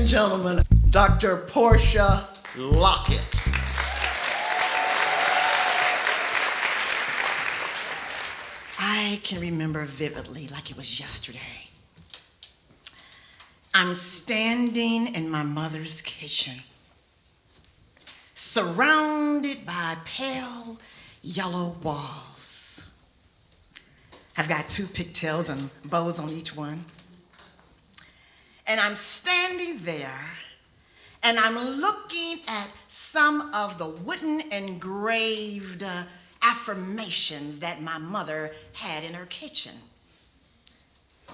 and gentlemen, Dr. Portia Lockett. I can remember vividly like it was yesterday. I'm standing in my mother's kitchen, surrounded by pale yellow walls. I've got 2 pigtails and bows on each one. And I'm standing there, and I'm looking at some of the wooden engraved affirmations that my mother had in her kitchen.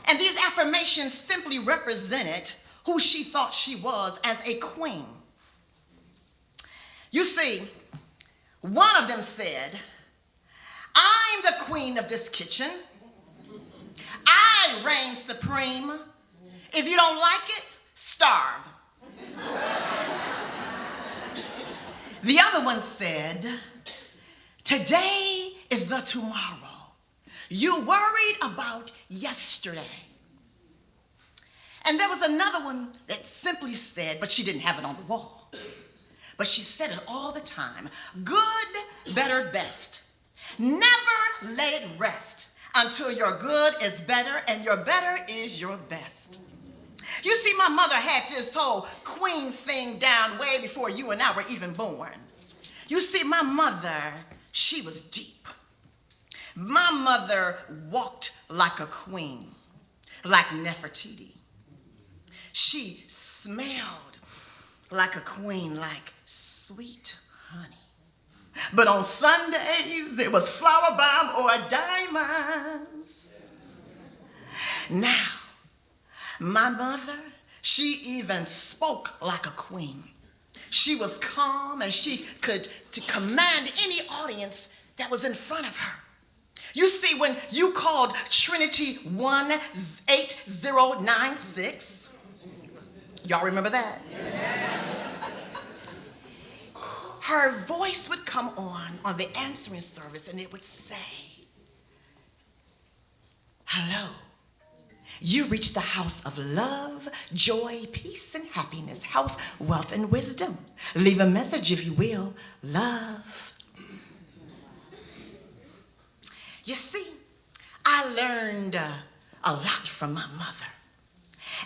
And these affirmations simply represented who she thought she was as a queen. You see, one of them said, "I'm the queen of this kitchen. I reign supreme. If you don't like it, starve." The other one said, "Today is the tomorrow. You worried about yesterday." And there was another one that simply said, but she didn't have it on the wall, but she said it all the time: "Good, better, best. Never let it rest until your good is better and your better is your best." You see, my mother had this whole queen thing down way before you and I were even born. You see, my mother, she was deep. My mother walked like a queen, like Nefertiti. She smelled like a queen, like sweet honey. But on Sundays, it was flower bomb or diamonds. Now, my mother, she even spoke like a queen. She was calm, and she could command any audience that was in front of her. You see, when you called Trinity 18096, y'all remember that? Her voice would come on the answering service, and it would say, "Hello. You reached the house of love, joy, peace, and happiness, health, wealth, and wisdom. Leave a message if you will. Love." You see, I learned a lot from my mother.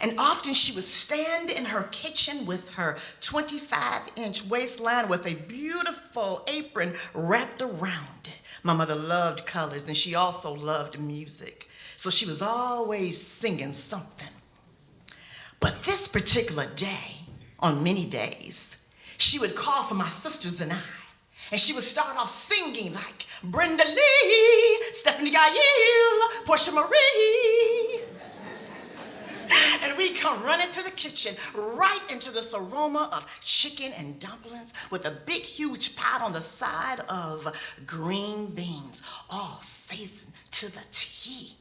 And often she would stand in her kitchen with her 25-inch waistline with a beautiful apron wrapped around it. My mother loved colors, and she also loved music. So she was always singing something. But this particular day, on many days, she would call for my sisters and I. And she would start off singing like Brenda Lee, Stephanie Gayle, Portia Marie. And we'd come running to the kitchen, right into this aroma of chicken and dumplings with a big, huge pot on the side of green beans, all seasoned to the T.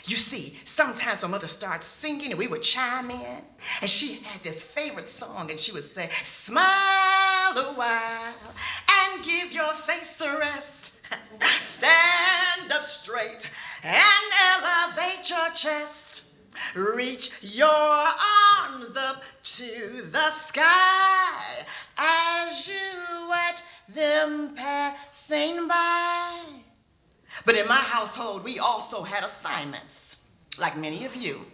You see, sometimes my mother started singing and we would chime in, and she had this favorite song, and she would say, "Smile a while and give your face a rest. Stand up straight and elevate your chest. Reach your arms up to the sky as you watch them passing by." But in my household, we also had assignments, like many of you.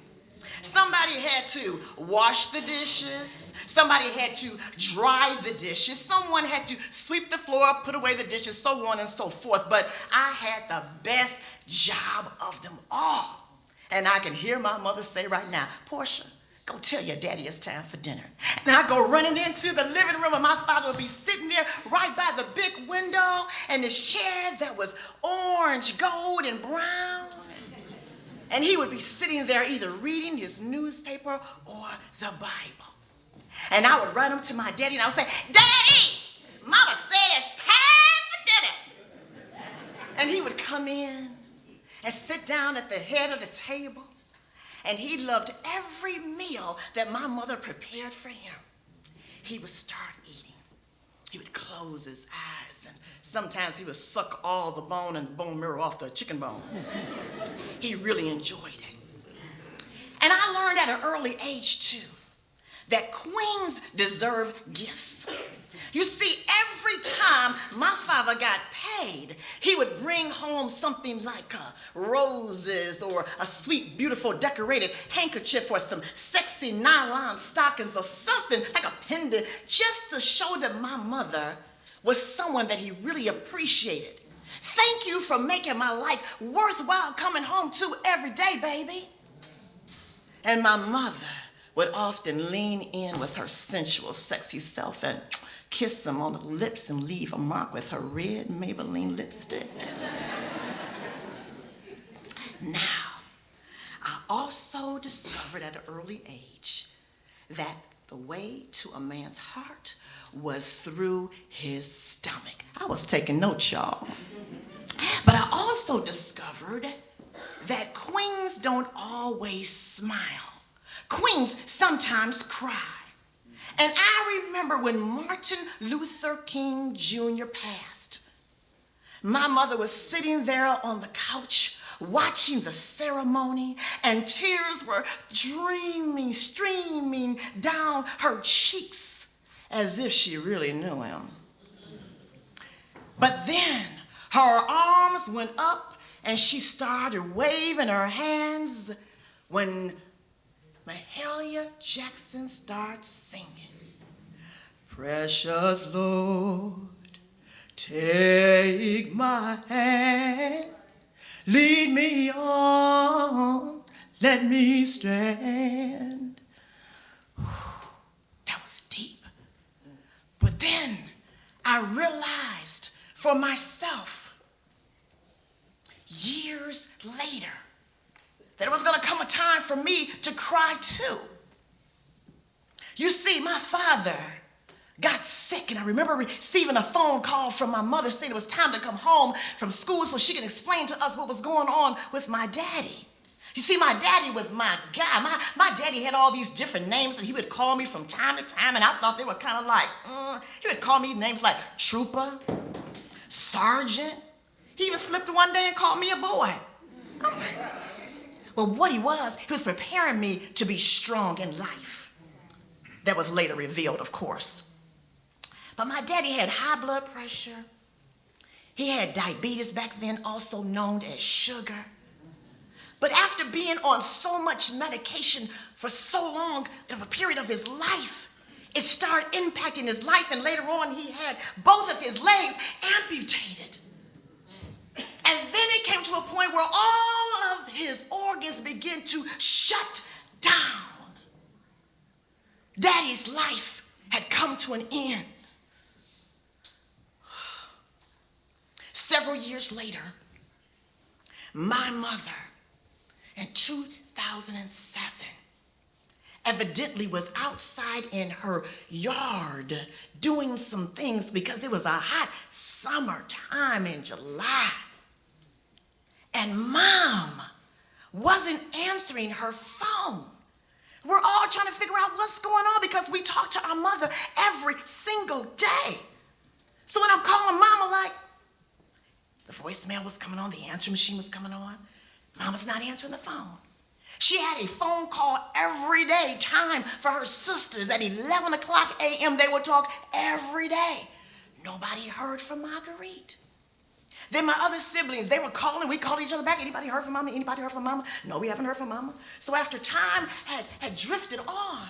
Somebody had to wash the dishes. Somebody had to dry the dishes. Someone had to sweep the floor, put away the dishes, so on and so forth. But I had the best job of them all. And I can hear my mother say right now, "Portia, go tell your daddy it's time for dinner." And I go running into the living room, and my father would be sitting there right by the big window and his chair that was orange, gold, and brown. And he would be sitting there either reading his newspaper or the Bible. And I would run him to my daddy, and I would say, "Daddy, Mama said it's time for dinner." And he would come in and sit down at the head of the table. And he loved every meal that my mother prepared for him. He would start eating. He would close his eyes, and sometimes he would suck all the bone and the bone marrow off the chicken bone. He really enjoyed it. And I learned at an early age, too, that queens deserve gifts. You see, every time my father got paid, he would bring home something like roses or a sweet, beautiful decorated handkerchief or some sexy nylon stockings or something like a pendant, just to show that my mother was someone that he really appreciated. Thank you for making my life worthwhile coming home to every day, baby. And my mother would often lean in with her sensual, sexy self and kiss him on the lips and leave a mark with her red Maybelline lipstick. Now, I also discovered at an early age that the way to a man's heart was through his stomach. I was taking notes, y'all. But I also discovered that queens don't always smile. Queens sometimes cry. And I remember when Martin Luther King Jr. passed. My mother was sitting there on the couch watching the ceremony, and tears were streaming down her cheeks as if she really knew him. But then her arms went up and she started waving her hands when Mahalia Jackson starts singing. Precious Lord, take my hand, lead me on, let me stand. That was deep. But then I realized for myself, years later, that it was going to come a time for me to cry too. You see, my father got sick, and I remember receiving a phone call from my mother saying it was time to come home from school so she could explain to us what was going on with my daddy. You see, my daddy was my guy. My daddy had all these different names that he would call me from time to time, and I thought they were kind of like, he would call me names like Trooper, Sergeant. He even slipped one day and called me a boy. I'm like, well, what he was preparing me to be strong in life. That was later revealed, of course. But my daddy had high blood pressure. He had diabetes back then, also known as sugar. But after being on so much medication for so long of a period of his life, it started impacting his life, and later on he had both of his legs amputated. And then it came to a point where all of his organs began to shut down. Daddy's life had come to an end. Several years later, my mother, in 2007, evidently was outside in her yard doing some things because it was a hot summertime in July. And Mom wasn't answering her phone. We're all trying to figure out what's going on because we talk to our mother every single day. So when I'm calling Mama, like, the voicemail was coming on, the answering machine was coming on. Mama's not answering the phone. She had a phone call every day, time for her sisters at 11 o'clock a.m. They would talk every day. Nobody heard from Marguerite. Then my other siblings, they were calling. We called each other back. Anybody heard from Mama? Anybody heard from Mama? No, we haven't heard from Mama. So after time had drifted on,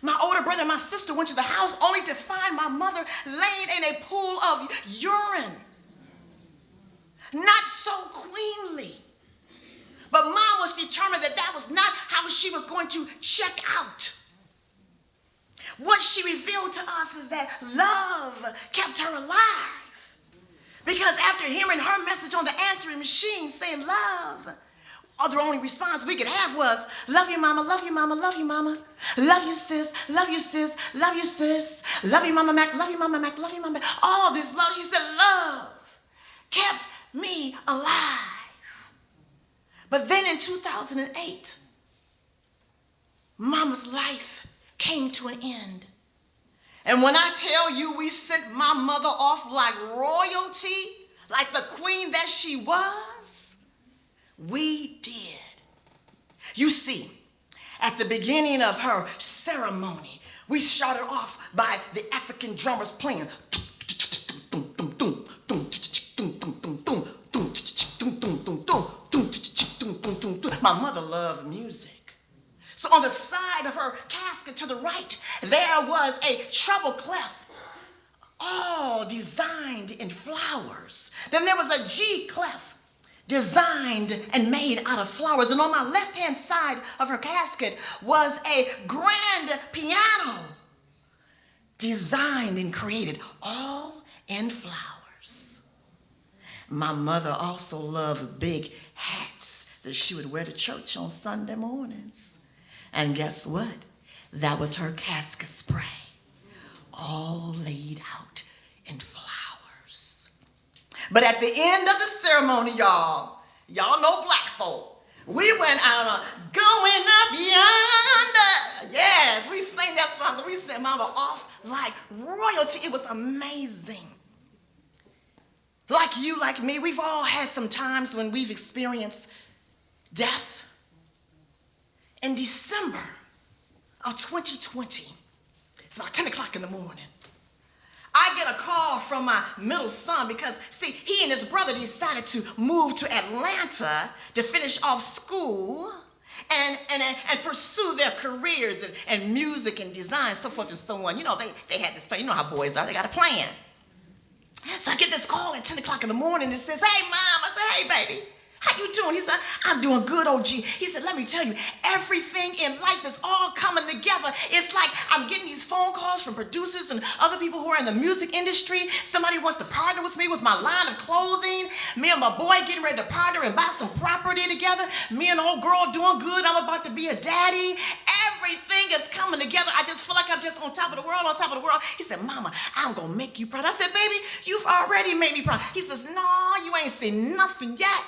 my older brother and my sister went to the house only to find my mother laying in a pool of urine. Not so queenly. But Mom was determined that that was not how she was going to check out. What she revealed to us is that love kept her alive. Because after hearing her message on the answering machine saying love, the only response we could have was, love you, Mama, love you, Mama, love you, Mama. Love you, sis, love you, sis, love you, sis. Love you, Mama Mac, love you, Mama Mac, love you, Mama Mac. All this love, she said, love kept me alive. But then in 2008, Mama's life came to an end. And when I tell you we sent my mother off like royalty, like the queen that she was, we did. You see, At the beginning of her ceremony, we started off by the African drummers playing. My mother loved music. So on the side of her casket to the right, there was a treble clef, all designed in flowers. Then there was a G clef, designed and made out of flowers. And on my left-hand side of her casket was a grand piano, designed and created all in flowers. My mother also loved big hats that she would wear to church on Sunday mornings. And guess what? That was her casket spray, all laid out in flowers. But at the end of the ceremony, y'all know black folk, we went out going up yonder. Yes, we sang that song. We sent Mama off like royalty. It was amazing. Like you, like me, we've all had some times when we've experienced death. In December of 2020, it's about 10 o'clock in the morning, I get a call from my middle son because, see, he and his brother decided to move to Atlanta to finish off school and pursue their careers in music and design, so forth and so on. You know, they had this plan. You know how boys are. They got a plan. So I get this call at 10 o'clock in the morning and it says, "Hey, Mom." I said, "Hey, baby. How you doing?" He said, "I'm doing good, OG." He said, "Let me tell you, everything in life is all coming together. It's like I'm getting these phone calls from producers and other people who are in the music industry. Somebody wants to partner with me with my line of clothing. Me and my boy getting ready to partner and buy some property together. Me and the old girl doing good. I'm about to be a daddy. Everything is coming together. I just feel like I'm just on top of the world, on top of the world." He said, "Mama, I'm going to make you proud." I said, "Baby, you've already made me proud." He says, "No, you ain't seen nothing yet."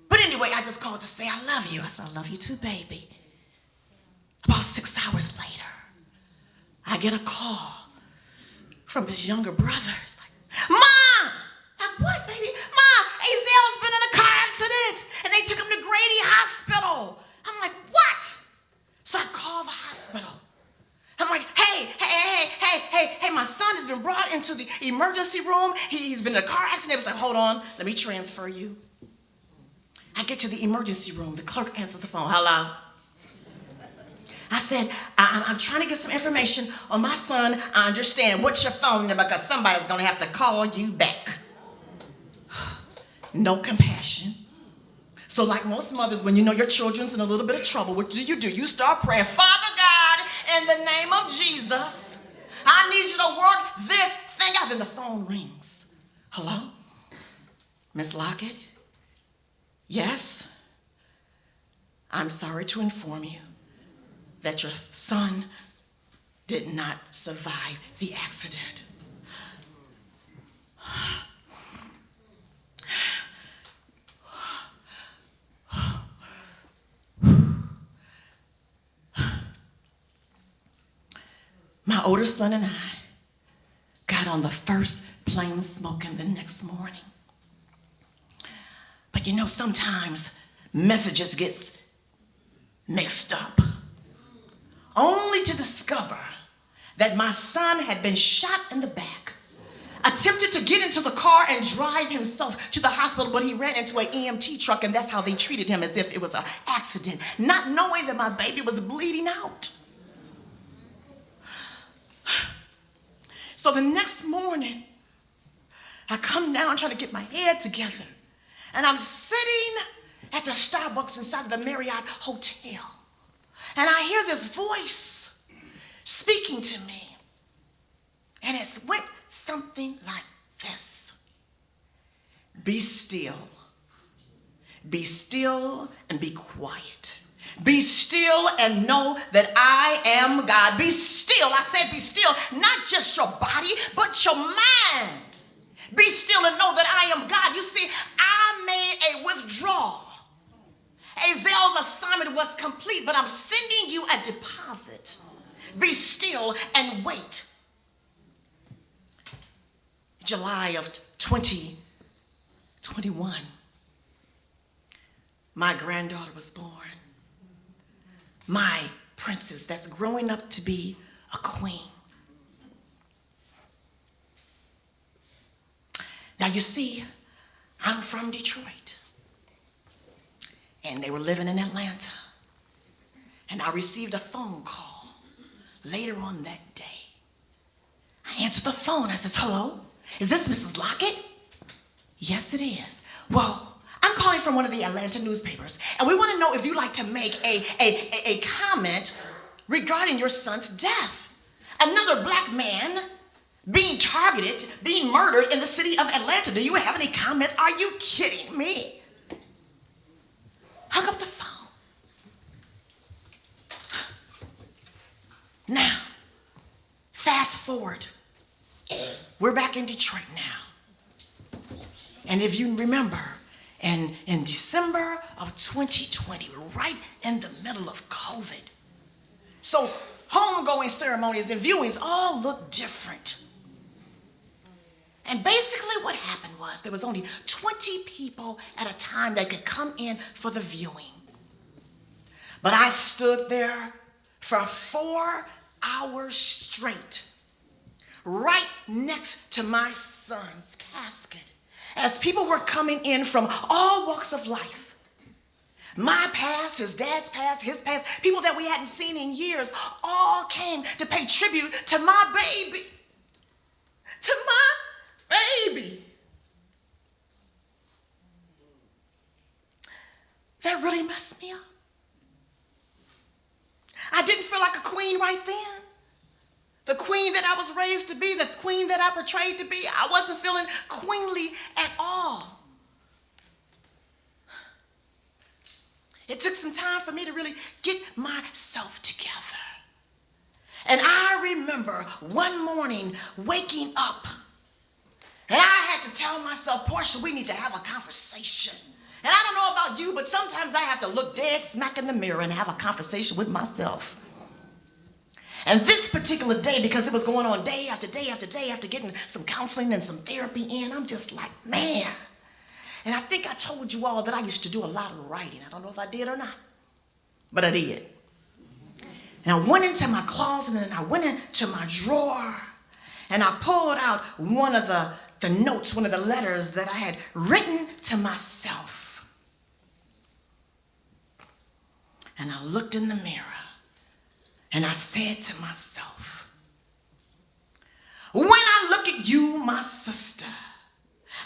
But anyway, I just called to say I love you. I said, "I love you too, baby." About 6 hours later, I get a call from his younger brother. He's like, "Mom!" Like, "What, baby?" "Mom, Azel's been in a car accident, and they took him to Grady Hospital." I'm like, "What?" So I call the hospital. I'm like, hey, my son has been brought into the emergency room. He's been in a car accident. It was like, "Hold on, let me transfer you." I get to the emergency room. The clerk answers the phone. "Hello?" I said, I'm trying to get some information on my son. "I understand. What's your phone number? Because somebody's going to have to call you back." No compassion. So like most mothers, when you know your children's in a little bit of trouble, what do? You start praying, "Father God, in the name of Jesus, I need you to work this thing out." Then the phone rings. "Hello? Miss Lockett? Yes, I'm sorry to inform you that your son did not survive the accident." My older son and I got on the first plane smoking the next morning. But you know, sometimes messages get mixed up, only to discover that my son had been shot in the back, attempted to get into the car and drive himself to the hospital, but he ran into an EMT truck, and that's how they treated him, as if it was an accident, not knowing that my baby was bleeding out. So the next morning, I come down trying to get my head together, and I'm sitting at the Starbucks inside of the Marriott Hotel, and I hear this voice speaking to me, and it went something like this: "Be still. Be still and be quiet. Be still and know that I am God." Be still. I said be still, not just your body, but your mind. Be still and know that I am God. You see, I made a withdrawal. Azel's assignment was complete, but I'm sending you a deposit. Be still and wait. July of 2021, my granddaughter was born. my princess that's growing up to be a queen. Now you see, I'm from Detroit, and they were living in Atlanta, and I received a phone call later on that day. I answered the phone. I says, hello, is this Mrs. Lockett? Yes, it is. Well, I'm calling from one of the Atlanta newspapers, and we want to know if you'd like to make a comment regarding your son's death. Another black man being targeted, being murdered in the city of Atlanta. Do you have any comments? Are you kidding me? Hung up the phone. Now, fast forward. We're back in Detroit now. And if you remember, in December of 2020, we're right in the middle of COVID. So homegoing ceremonies and viewings all look different. And basically what happened was there was only 20 people at a time that could come in for the viewing. But I stood there for 4 hours straight, right next to my son's casket, as people were coming in from all walks of life. My past, his dad's past, his past, people that we hadn't seen in years, all came to pay tribute to my baby. To my baby. That really messed me up. I didn't feel like a queen right then. The queen that I was raised to be, the queen that I portrayed to be, I wasn't feeling queenly at all. It took some time for me to really get myself together. And I remember one morning waking up, and I had to tell myself, Portia, we need to have a conversation. And I don't know about you, but sometimes I have to look dead smack in the mirror and have a conversation with myself. And this particular day, because it was going on day after day after day after getting some counseling and some therapy in, I'm just like, man. And I think I told you all that I used to do a lot of writing. I don't know if I did or not, but I did. And I went into my closet and I went into my drawer and I pulled out one of the notes, one of the letters that I had written to myself. And I looked in the mirror and I said to myself, when I look at you, my sister,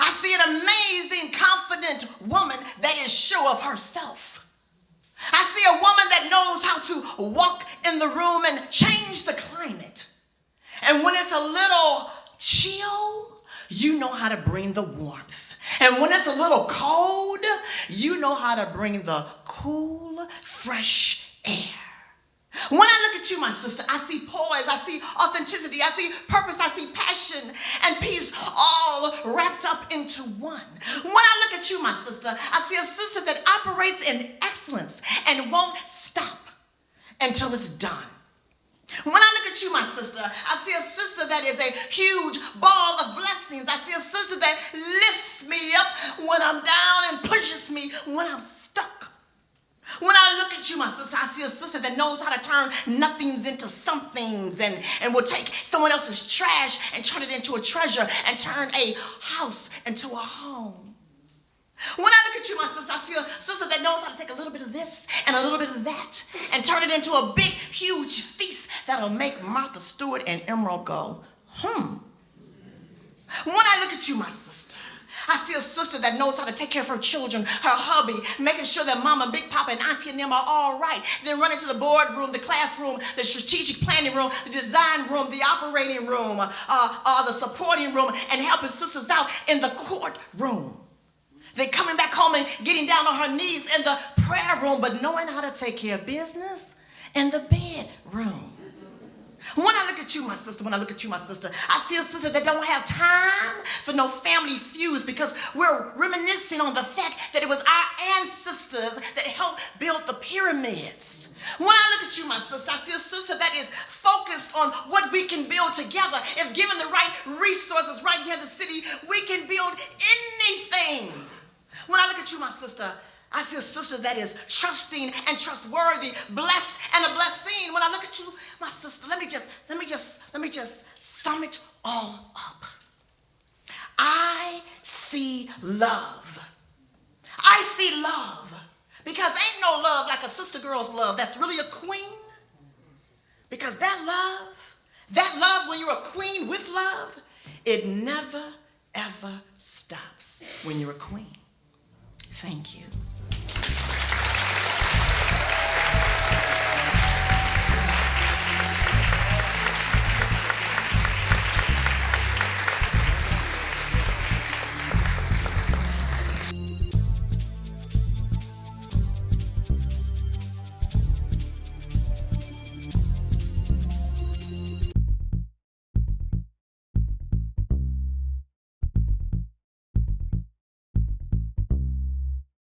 I see an amazing, confident woman that is sure of herself. I see a woman that knows how to walk in the room and change the climate. And when it's a little chill, you know how to bring the warmth. And when it's a little cold, you know how to bring the cool, fresh air. When I look at you, my sister, I see poise, I see authenticity, I see purpose, I see passion and peace all wrapped up into one. When I look at you, my sister, I see a sister that operates in excellence and won't stop until it's done. When I look at you, my sister, I see a sister that is a huge ball of blessings. I see a sister that lifts me up when I'm down and pushes me when I'm stuck. When I look at you, my sister, I see a sister that knows how to turn nothings into somethings and will take someone else's trash and turn it into a treasure and turn a house into a home. When I look at you, my sister, I see a sister that knows how to take a little bit of this and a little bit of that and turn it into a big, huge feast that'll make Martha Stewart and Emerald go, When I look at you, my sister, I see a sister that knows how to take care of her children, her hubby, making sure that mama, big papa, and auntie and them are all right. Then running to the boardroom, the classroom, the strategic planning room, the design room, the operating room, the supporting room, and helping sisters out in the courtroom. Then coming back home and getting down on her knees in the prayer room, but knowing how to take care of business in the bedroom. When I look at you, my sister, I see a sister that don't have time for no family feuds because we're reminiscing on the fact that it was our ancestors that helped build the pyramids. When I look at you, my sister, I see a sister that is focused on what we can build together. If given the right resources right here in the city, we can build anything. When I look at you, my sister, I see a sister that is trusting and trustworthy, blessed and a blessing. When I look at you, my sister, let me just sum it all up. I see love. I see love. Because ain't no love like a sister girl's love that's really a queen. Because that love when you're a queen with love, it never, ever stops when you're a queen. Thank you.